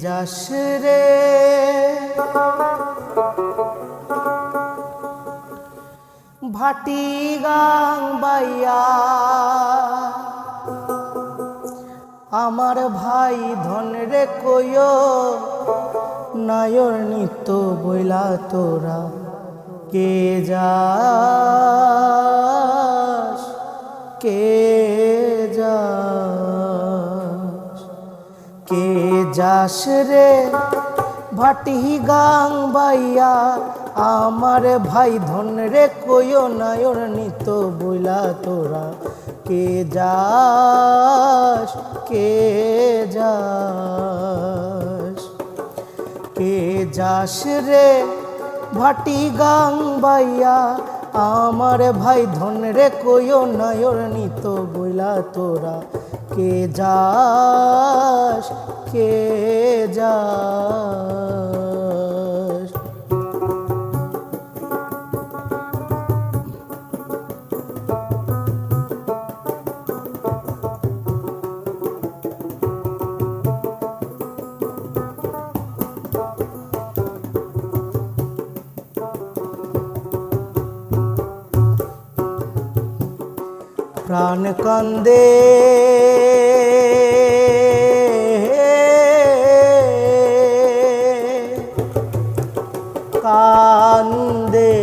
যাস রে ভাটি গাং বাইয়া আমার ভাই ধন রে কইও নায়র নিত্য বইলা তোরা কে যাস কে যাস কে যাস রে ভাটি গাং বাইয়া আমার ভাই ধন রে কইও নায়র নিত্য বইলা তোরা কে যাস কে যাস কে যাস রে ভাটি গাং বাইয়া আমার ভাই ধন রে কইও নায়র নিত্য বইলা তোরা কে যাস কে যাস প্রাণ কান্দে কান্দে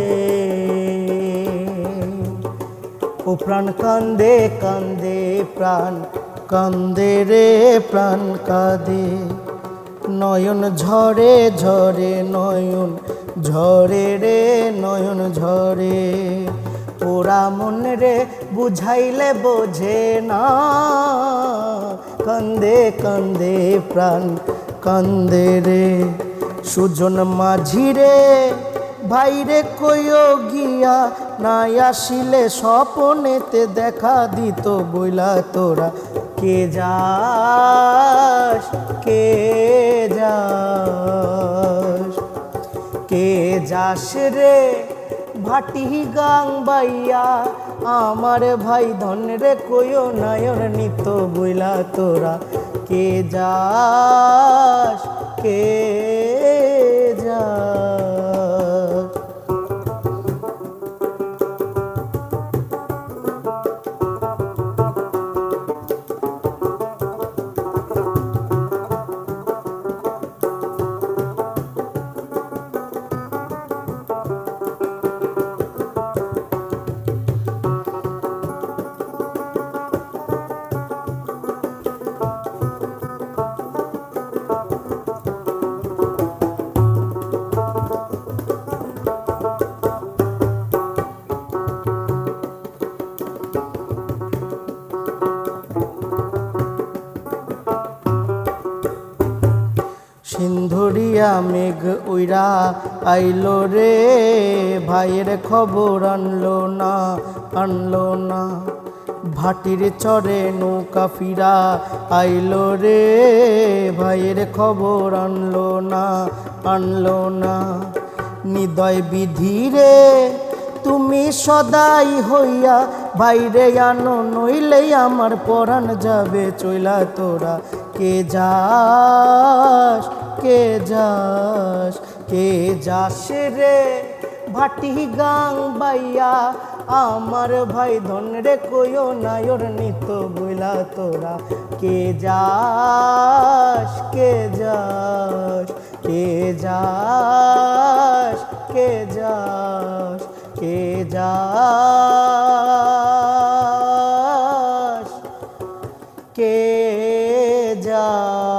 ও প্রাণ কান্দে কান্দে প্রাণ কান্দে রে প্রাণ কাঁদে নয়ন ঝরে ঝরে নয়ন ঝরে রে নয়ন ঝরে ওরা মন রে বুঝাইলে বোঝে না কান্দে কান্দে প্রাণ কান্দে রে সুজন মাঝি রে ভাইরে কইও গিয়া নাই আসিলে স্বপনেতে দেখা দিত বইলা তোরা কে যাস কে যাস কে যাস রে ভাটি গাং বাইয়া আমার ভাই ধন রে কইও নায়র নিত্য বইলা তোরা কে যাস কে যাস সিন্ধুরিয়া মেঘ উইরা আইলো রে ভাইয়ের খবর আনলো না ভাটির চরে নৌকা ফিরা আইলো রে ভাইয়ের খবর আনলো না নিদয় বিধি রে তুমি সদাই হইয়া বাইরে আনো নইলে আমার পরাণ যাবে চইলা তোরা কে যাস কে যাস কে যাস রে ভাটি গাং বাইয়া আমার ভাই ধন রে কইও নায়র নিত্য বইলা তোরা কে যাস কে যাস কে যাস কে যাস কে যাস কে যাস।